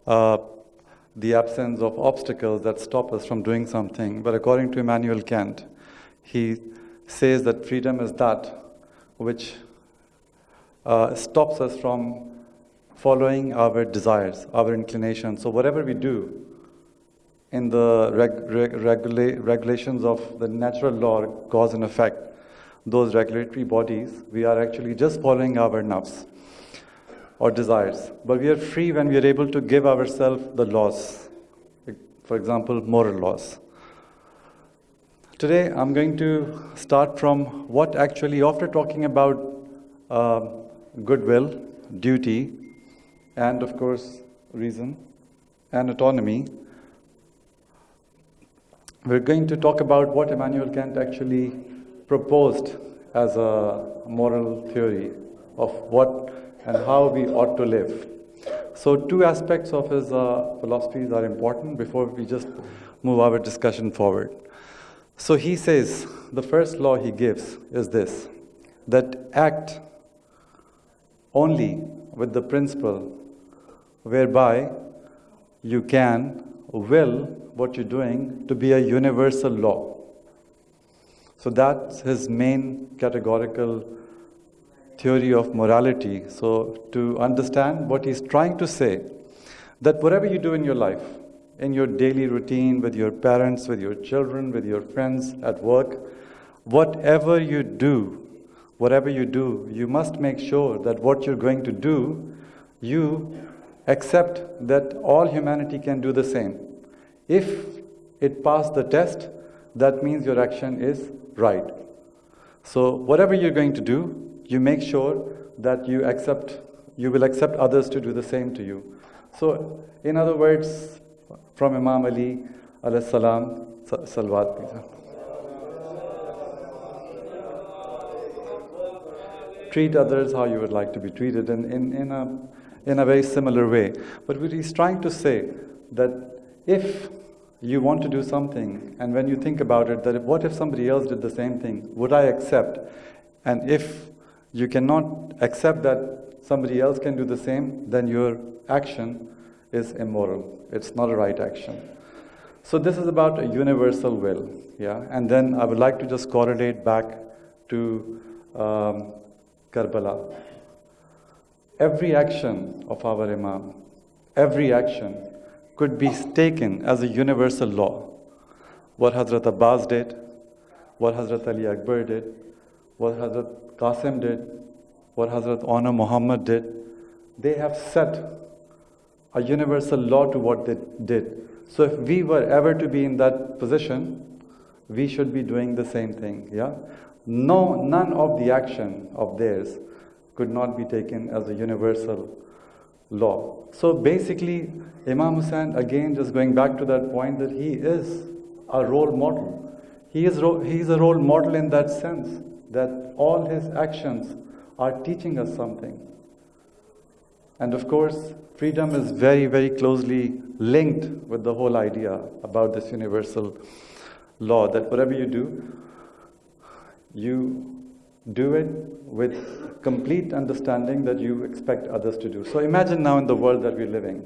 uh, the absence of obstacles that stop us from doing something. But according to Immanuel Kant, he says that freedom is that which stops us from following our desires, our inclinations. So whatever we do in the regulations of the natural law, cause and effect, those regulatory bodies, we are actually just following our nafs or desires. But we are free when we are able to give ourselves the laws, for example, moral laws. Today, I'm going to start from what actually, after talking about goodwill, duty, and of course, reason and autonomy, we're going to talk about what Immanuel Kant actually proposed as a moral theory of what and how we ought to live. So two aspects of his philosophies are important before we just move our discussion forward. So he says, the first law he gives is this, that act only with the principle whereby you can will what you're doing to be a universal law. So that's his main categorical theory of morality. So to understand what he's trying to say, that whatever you do in your life, in your daily routine, with your parents, with your children, with your friends, at work, whatever you do, you must make sure that what you're going to do, you accept that all humanity can do the same. If it passed the test, that means your action is right. So whatever you're going to do, you make sure that you will accept others to do the same to you. So in other words, from Imam Ali alayhi salam, salawat please. Treat others how you would like to be treated in a very similar way. But what he's trying to say, that if you want to do something, and when you think about it, that what if somebody else did the same thing? Would I accept? And if you cannot accept that somebody else can do the same, then your action is immoral. It's not a right action. So this is about a universal will, yeah. And then I would like to just correlate back to Karbala. Every action of our Imam, every action could be taken as a universal law. What Hazrat Abbas did, what Hazrat Ali Akbar did, what Hazrat Qasim did, what Hazrat Honor Muhammad did, they have set a universal law to what they did. So if we were ever to be in that position, we should be doing the same thing, yeah? No, none of the action of theirs could not be taken as a universal law. So basically, Imam Hussain, again, just going back to that point, that he is a role model. He is a role model in that sense, that all his actions are teaching us something. And of course, freedom is very, very closely linked with the whole idea about this universal law, that whatever you do it with complete understanding that you expect others to do. So imagine now in the world that we're living,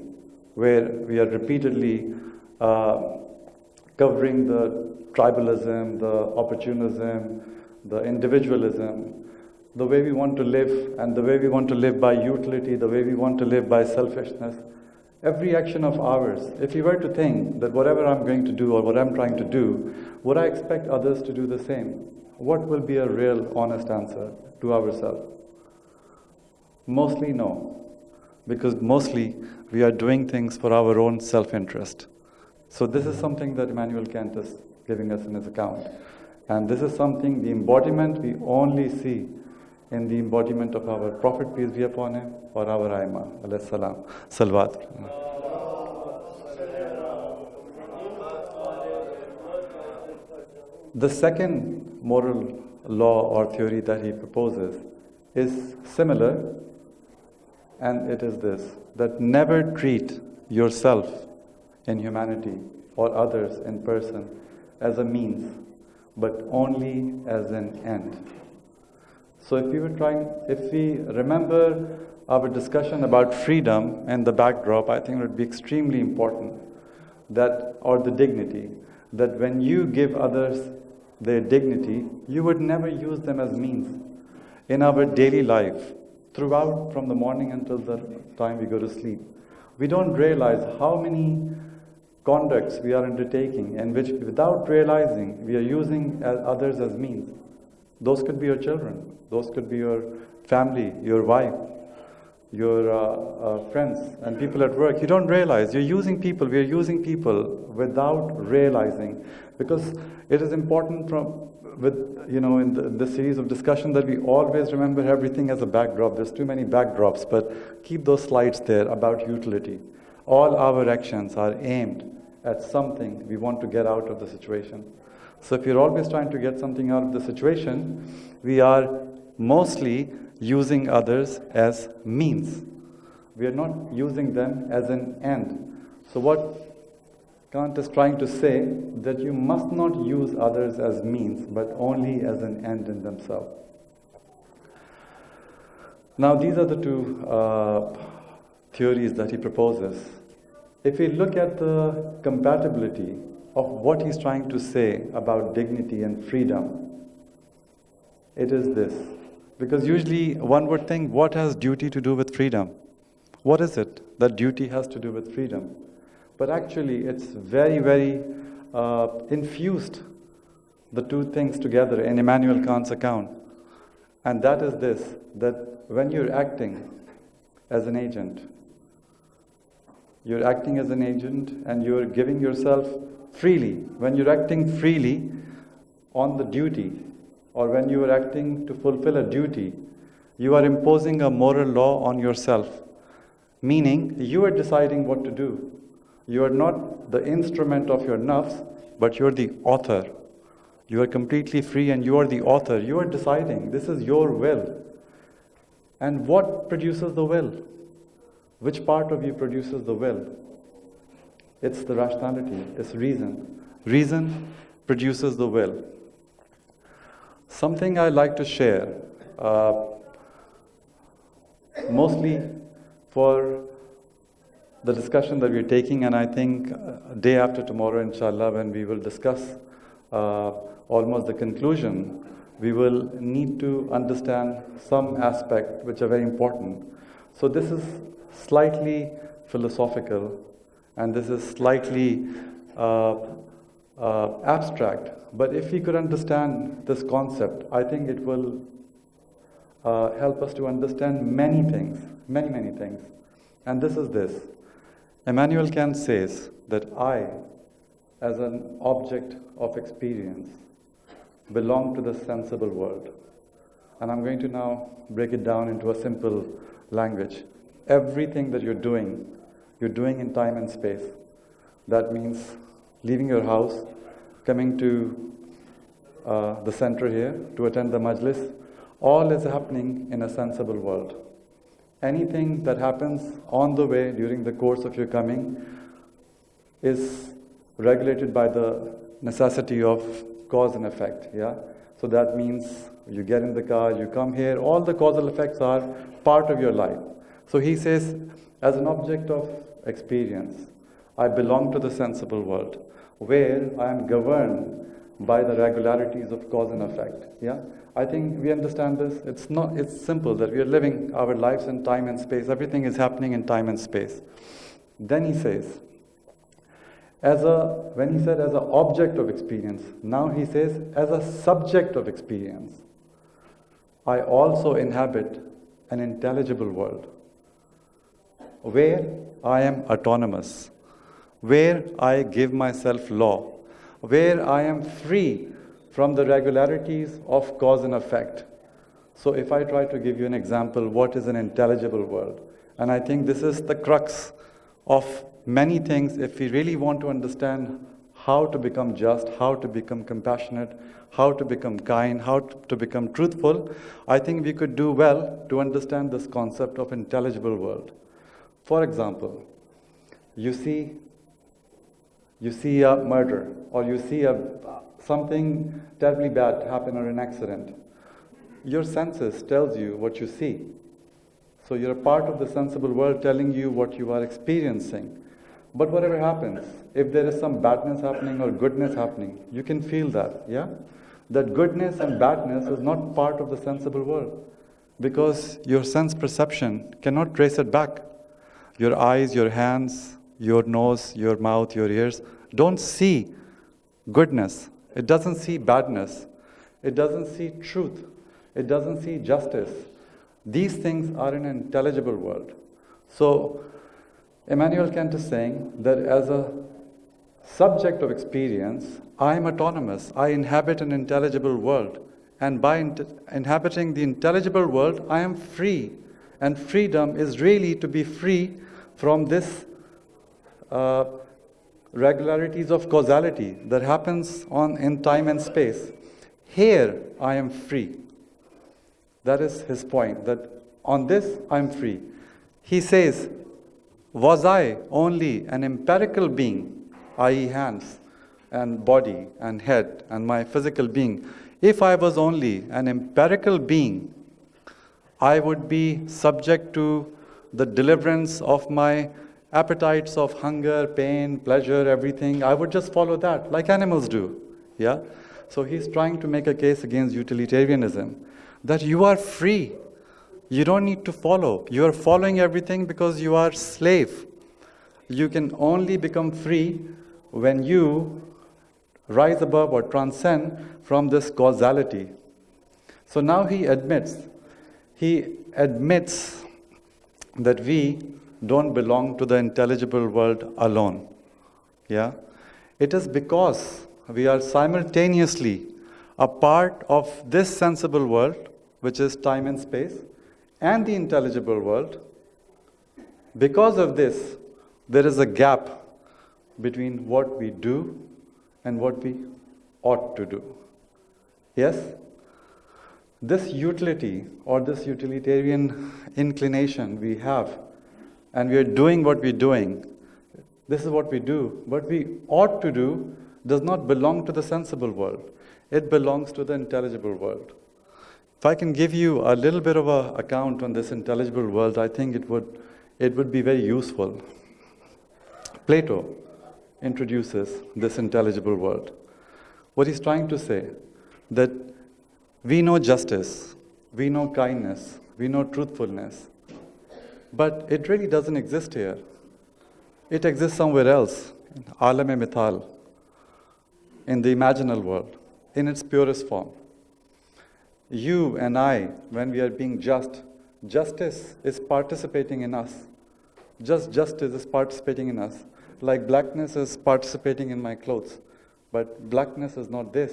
where we are repeatedly covering the tribalism, the opportunism, the individualism, the way we want to live, and the way we want to live by utility, the way we want to live by selfishness. Every action of ours, if you were to think that whatever I'm going to do or what I'm trying to do, would I expect others to do the same? What will be a real, honest answer to ourselves? Mostly no. Because mostly we are doing things for our own self-interest. So this is something that Immanuel Kant is giving us in his account. And this is something, the embodiment we only see in the embodiment of our Prophet, peace be upon him, or our Aima, alayhi salam, salawat. The second moral law or theory that he proposes is similar, and it is this, that never treat yourself in humanity or others in person as a means, but only as an end. So if we remember our discussion about freedom and the backdrop, I think it would be extremely important that, or the dignity, that when you give others their dignity, you would never use them as means. In our daily life, throughout from the morning until the time we go to sleep, we don't realize how many conducts we are undertaking in which, without realizing, we are using others as means. Those could be your children, those could be your family, your wife, your friends and people at work. You don't realize you're using people. We are using people without realizing, because it is important in the series of discussion that we always remember everything as a backdrop. There's too many backdrops, but keep those slides there about utility. All our actions are aimed at something we want to get out of the situation. So if you're always trying to get something out of the situation, we are mostly using others as means. We are not using them as an end. So what Kant is trying to say, that you must not use others as means, but only as an end in themselves. Now these are the two theories that he proposes. If we look at the compatibility of what he's trying to say about dignity and freedom, it is this. Because usually one would think, what has duty to do with freedom? What is it that duty has to do with freedom? But actually it's very, very infused, the two things together in Immanuel Kant's account. And that is this, that when you're acting as an agent, you're acting as an agent and you're giving yourself freely. When you're acting freely on the duty, or when you are acting to fulfill a duty, you are imposing a moral law on yourself. Meaning, you are deciding what to do. You are not the instrument of your nafs, but you're the author. You are completely free and you are the author. You are deciding. This is your will. And what produces the will? Which part of you produces the will? It's the rationality, it's reason. Reason produces the will. Something I like to share, mostly for the discussion that we're taking, and I think day after tomorrow, inshallah, when we will discuss almost the conclusion, we will need to understand some aspect which are very important. So this is slightly philosophical, and this is slightly abstract. But if we could understand this concept, I think it will help us to understand many things, many things. And this is this. Immanuel Kant says that I, as an object of experience, belong to the sensible world. And I'm going to now break it down into a simple language. Everything that you're doing in time and space. That means leaving your house, coming to the center here to attend the majlis, all is happening in a sensible world. Anything that happens on the way during the course of your coming is regulated by the necessity of cause and effect. Yeah. So that means you get in the car, you come here, all the causal effects are part of your life. So he says, as an object of experience, I belong to the sensible world, where I am governed by the regularities of cause and effect. Yeah, I think we understand this. It's simple that we are living our lives in time and space. Everything is happening in time and space. Then he says, when he said as an object of experience, now he says as a subject of experience, I also inhabit an intelligible world, where I am autonomous, where I give myself law, where I am free from the regularities of cause and effect. So if I try to give you an example, what is an intelligible world? And I think this is the crux of many things. If we really want to understand how to become just, how to become compassionate, how to become kind, how to become truthful, I think we could do well to understand this concept of intelligible world. For example, you see a murder, or you see something terribly bad happen, or an accident. Your senses tells you what you see. So you're a part of the sensible world telling you what you are experiencing. But whatever happens, if there is some badness happening or goodness happening, you can feel that, yeah? That goodness and badness is not part of the sensible world, because your sense perception cannot trace it back. Your eyes, your hands, your nose, your mouth, your ears don't see goodness. It doesn't see badness. It doesn't see truth. It doesn't see justice. These things are in an intelligible world. So Immanuel Kant is saying that as a subject of experience, I am autonomous. I inhabit an intelligible world. And by inhabiting the intelligible world, I am free. And freedom is really to be free from this regularities of causality that happens in time and space. Here, I am free. That is his point, that on this, I am free. He says, was I only an empirical being, i.e. hands and body and head and my physical being, if I was only an empirical being, I would be subject to the deliverance of my appetites of hunger, pain, pleasure, everything. I would just follow that, like animals do. Yeah? So he's trying to make a case against utilitarianism, that you are free. You don't need to follow. You are following everything because you are slave. You can only become free when you rise above or transcend from this causality. So now he admits that we don't belong to the intelligible world alone. Yeah? It is because we are simultaneously a part of this sensible world, which is time and space, and the intelligible world. Because of this, there is a gap between what we do and what we ought to do. Yes? This utility or this utilitarian inclination we have, and we are doing what we're doing, this is what we do. What we ought to do does not belong to the sensible world. It belongs to the intelligible world. If I can give you a little bit of an account on this intelligible world, I think it would be very useful. Plato introduces this intelligible world. What he's trying to say, that we know justice, we know kindness, we know truthfulness, but it really doesn't exist here. It exists somewhere else, in Alam-e-Mithal, in the imaginal world, in its purest form. You and I, when we are being just, justice is participating in us. Just justice is participating in us. Like blackness is participating in my clothes. But blackness is not this.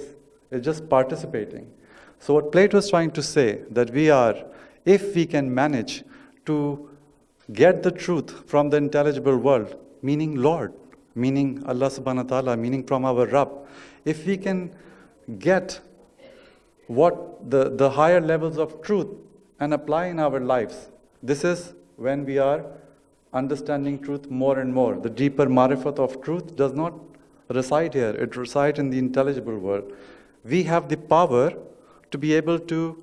It's just participating. So what Plato is trying to say, that we are, if we can manage to get the truth from the intelligible world, meaning Lord, meaning Allah subhanahu wa ta'ala, meaning from our Rabb, if we can get what the higher levels of truth and apply in our lives, this is when we are understanding truth more and more. The deeper marifat of truth does not reside here. It resides in the intelligible world. We have the power to be able to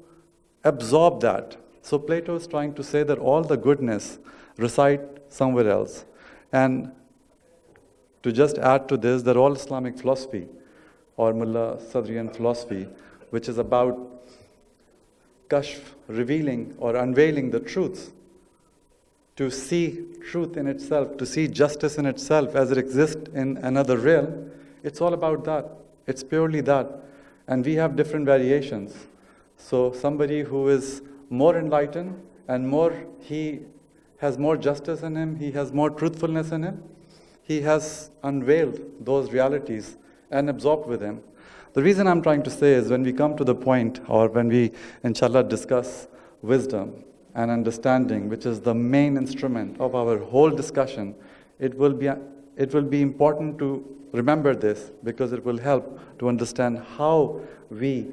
absorb that. So Plato is trying to say that all the goodness reside somewhere else. And to just add to this, that all Islamic philosophy, or Mullah Sadrian philosophy, which is about kashf, revealing or unveiling the truths, to see truth in itself, to see justice in itself as it exists in another realm, it's all about that. It's purely that. And we have different variations. So somebody who is more enlightened and he has more justice in him, he has more truthfulness in him, he has unveiled those realities and absorbed with him. The reason I'm trying to say is when we come to the point, or when we, inshallah, discuss wisdom and understanding, which is the main instrument of our whole discussion, it will be important to remember this, because it will help to understand how we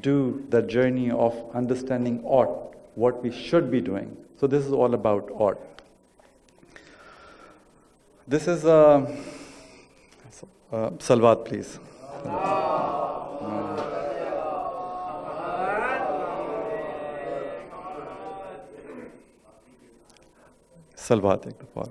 do the journey of understanding ought, what we should be doing. So this is all about ought. This is Salawat, please. Salawat ek dafa.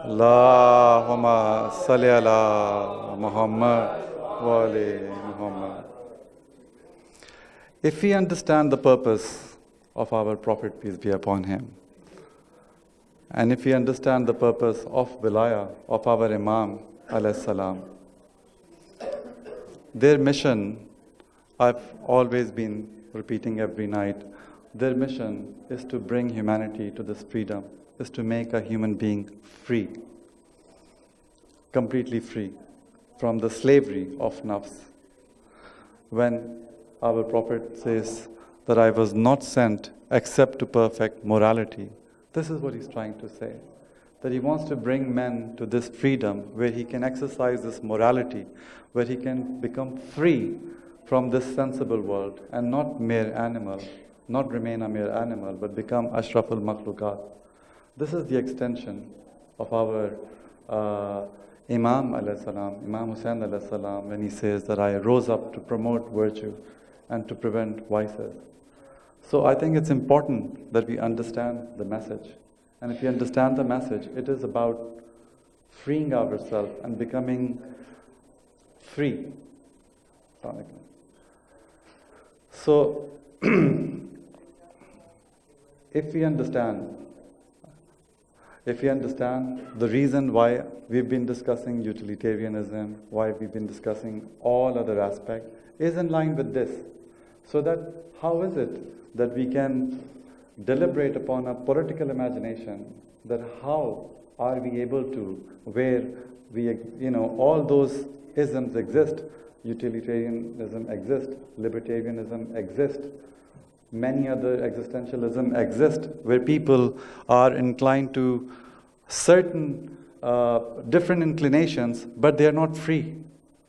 Allahumma salli ala Muhammad wa ali Muhammad. If we understand the purpose of our Prophet, peace be upon him, and if we understand the purpose of Wilaya of our Imam alayhi salam, their mission, I've always been repeating every night, their mission is to bring humanity to this freedom, is to make a human being free, completely free from the slavery of nafs. When our Prophet says that I was not sent except to perfect morality, this is what he's trying to say. That he wants to bring men to this freedom where he can exercise this morality, where he can become free from this sensible world and not mere animal, not remain a mere animal, but become Ashraful Makhluqat. This is the extension of our Imam alayhi salam, Imam Hussain alayhi salam, when he says that I rose up to promote virtue and to prevent vices. So I think it's important that we understand the message. And if we understand the message, it is about freeing ourselves and becoming free. So, if we understand the reason why we've been discussing utilitarianism, why we've been discussing all other aspects, is in line with this. So that how is it that we can deliberate upon a political imagination, that how are we able to, where we, all those isms exist, utilitarianism exists, libertarianism exists, many other existentialism exist, where people are inclined to certain different inclinations, but they are not free.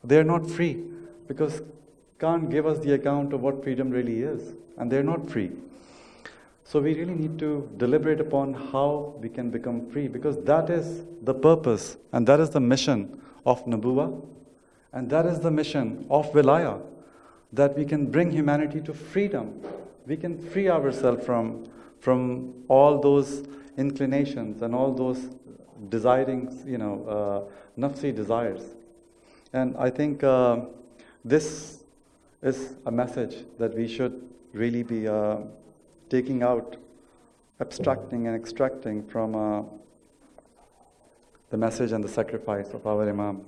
They are not free because can't give us the account of what freedom really is, and they're not free. So we really need to deliberate upon how we can become free, because that is the purpose and that is the mission of Nubuwah, and that is the mission of Wilaya, that we can bring humanity to freedom. We can free ourselves from all those inclinations and all those desirings, nafsi desires. And I think this is a message that we should really be taking out, abstracting and extracting from the message and the sacrifice of our Imam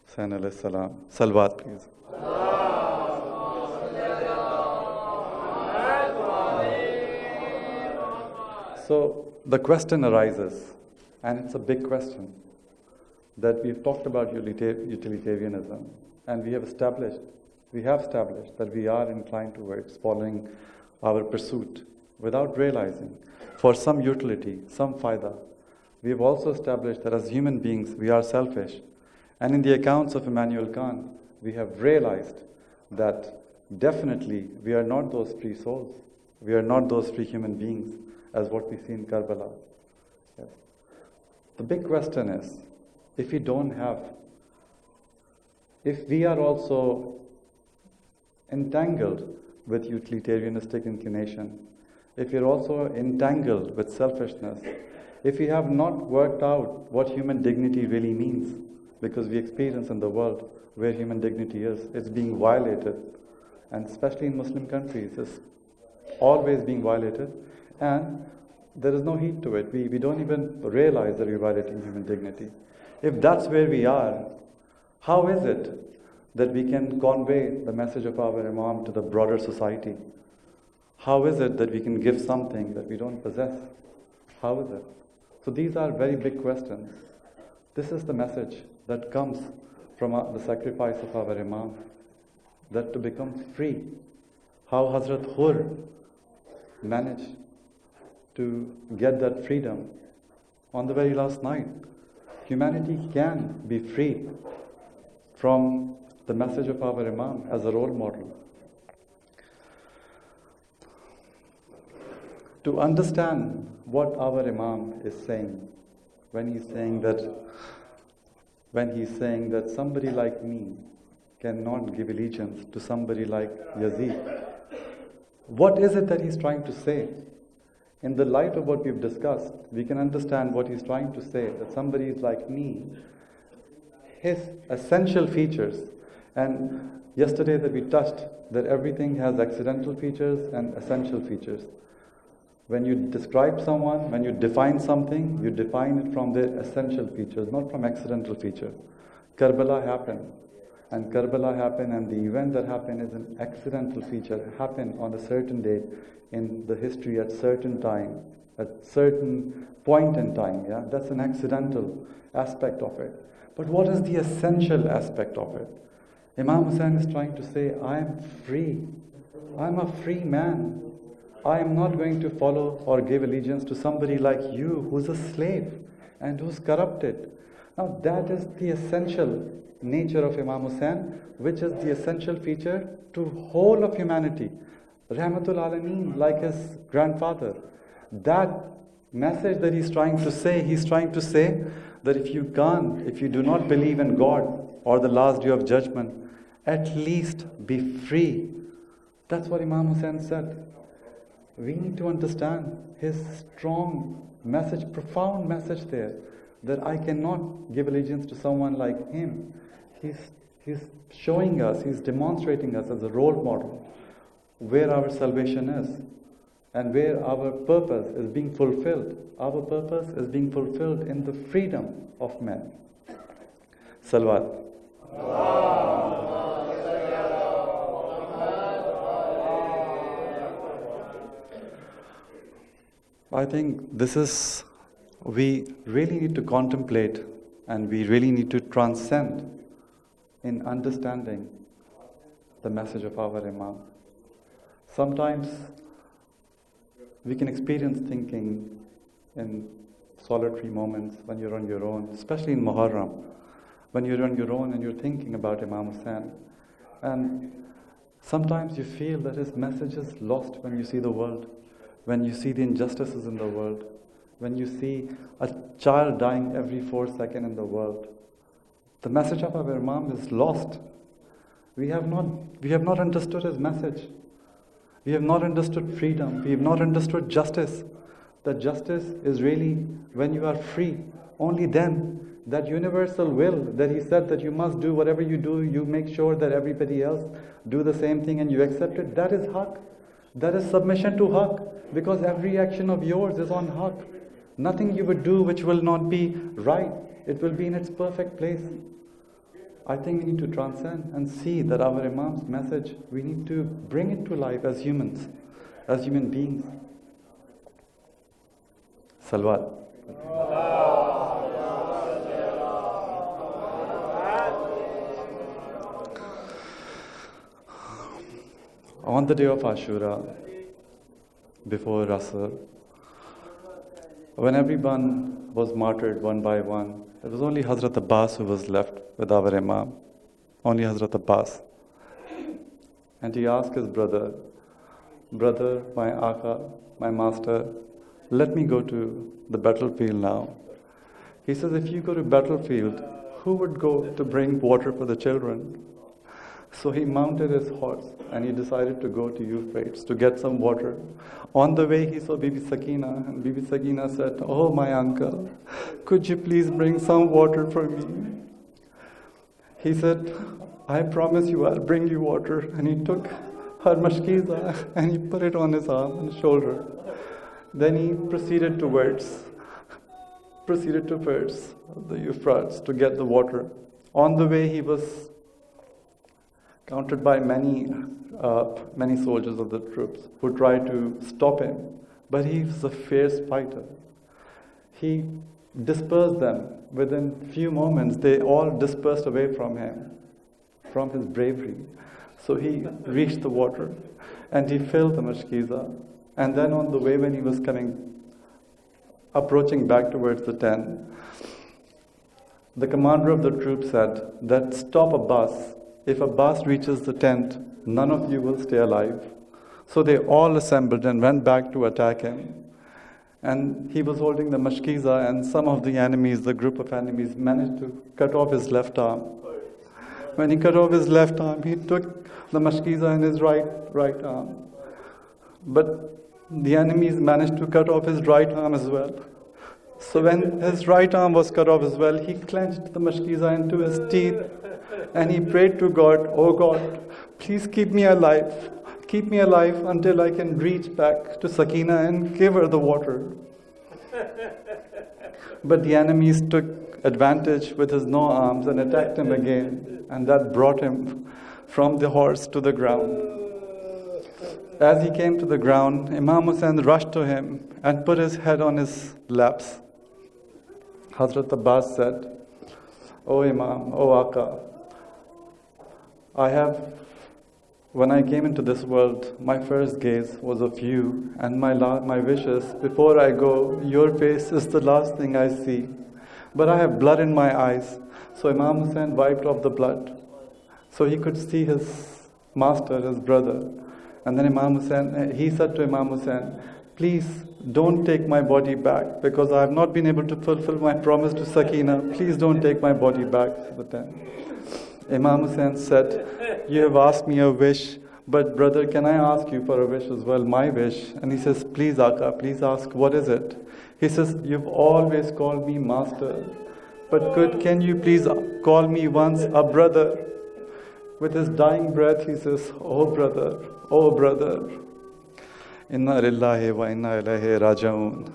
Hussain alayhi salam. Salawat, please. So the question arises, and it's a big question, that we've talked about utilitarianism, and we have established that we are inclined towards following our pursuit without realizing for some utility, some faida. We have also established that as human beings we are selfish, and in the accounts of Immanuel Kant we have realized that definitely we are not those free souls, we are not those free human beings as what we see in Karbala. Yes. The big question is, if we are also entangled with utilitarianistic inclination, if you're also entangled with selfishness, if we have not worked out what human dignity really means, because we experience in the world where human dignity is, it's being violated, and especially in Muslim countries, it's always being violated, and there is no heed to it. We don't even realize that we're violating human dignity. If that's where we are, how is it that we can convey the message of our Imam to the broader society? How is it that we can give something that we don't possess? How is it? So these are very big questions. This is the message that comes from the sacrifice of our Imam, that to become free. How Hazrat Hur managed to get that freedom on the very last night. Humanity can be free from the message of our Imam as a role model. To understand what our Imam is saying, when he's saying that somebody like me cannot give allegiance to somebody like Yazid. What is it that he's trying to say? In the light of what we've discussed, we can understand what he's trying to say, that somebody is like me, his essential features, and yesterday that we touched, that everything has accidental features and essential features. When you describe someone, when you define something, you define it from their essential features, not from accidental features. Karbala happened, and the event that happened is an accidental feature. It happened on a certain date in the history at certain time, at certain point in time. Yeah, that's an accidental aspect of it. But what is the essential aspect of it? Imam Hussain is trying to say, I am free. I'm a free man. I am not going to follow or give allegiance to somebody like you who's a slave and who's corrupted. Now that is the essential nature of Imam Hussain, which is the essential feature to whole of humanity. Rahmatul Alameen, like his grandfather. That message that he's trying to say that if you do not believe in God or the last day of judgment, at least be free. That's what Imam Hussain said. We need to understand his strong message, profound message there, that I cannot give allegiance to someone like him. He's showing us, he's demonstrating us as a role model where our salvation is and where our purpose is being fulfilled. Our purpose is being fulfilled in the freedom of men. Salawat. I think we really need to contemplate and we really need to transcend in understanding the message of our Imam. Sometimes we can experience thinking in solitary moments when you're on your own, especially in Muharram, when you're on your own and you're thinking about Imam Hussain. And sometimes you feel that his message is lost when you see the world, when you see the injustices in the world, when you see a child dying every 4 seconds in the world. The message of our Imam is lost. We have not understood his message. We have not understood freedom. We have not understood justice. That justice is really when you are free. Only then, that universal will that he said that you must do whatever you do, you make sure that everybody else do the same thing and you accept it. That is haq. That is submission to haq. Because every action of yours is on haq. Nothing you would do which will not be right. It will be in its perfect place. I think we need to transcend and see that our Imam's message, we need to bring it to life as humans, as human beings. Salawat. On the day of Ashura, before Asr, when everyone was martyred one by one, it was only Hazrat Abbas who was left with our Imam. Only Hazrat Abbas. And he asked his brother, my Aka, my master, let me go to the battlefield now. He says, if you go to battlefield, who would go to bring water for the children? So he mounted his horse and he decided to go to Euphrates to get some water. On the way he saw Bibi Sakina, and Bibi Sakina said, oh my uncle, could you please bring some water for me? He said, I promise you I'll bring you water. And he took her mashkiza and he put it on his arm and shoulder. Then he proceeded towards the Euphrates to get the water. On the way he was counted by many soldiers of the troops who tried to stop him. But he was a fierce fighter. He dispersed them. Within few moments, they all dispersed away from him, from his bravery. So he reached the water and he filled the mashkiza. And then on the way when he was approaching back towards the tent, the commander of the troop said that stop Abbas. If Abbas reaches the tent, none of you will stay alive. So they all assembled and went back to attack him. And he was holding the mashkiza, and some of the enemies, the group of enemies, managed to cut off his left arm. When he cut off his left arm, he took the mashkiza in his right arm. But the enemies managed to cut off his right arm as well. So when his right arm was cut off as well, he clenched the mashkiza into his teeth and he prayed to God, "Oh God, please keep me alive. Keep me alive until I can reach back to Sakina and give her the water." But the enemies took advantage with his no arms and attacked him again, and that brought him from the horse to the ground. As he came to the ground, Imam Hussain rushed to him and put his head on his laps. Hazrat Abbas said, "O Imam, O Aka, when I came into this world, my first gaze was of you, and my wish is, before I go, your face is the last thing I see. But I have blood in my eyes." So Imam Hussain wiped off the blood, so he could see his master, his brother. And then he said to Imam Hussain, "Please don't take my body back, because I have not been able to fulfill my promise to Sakina. Please don't take my body back." Imam Hussain said, "You have asked me a wish, but brother, can I ask you for a wish as well, my wish?" And he says, "Please, Aka, please ask, what is it?" He says, "You've always called me master, but can you please call me once a brother?" With his dying breath, he says, "Oh brother, oh brother." Inna lillahi wa inna ilaihi raji'un.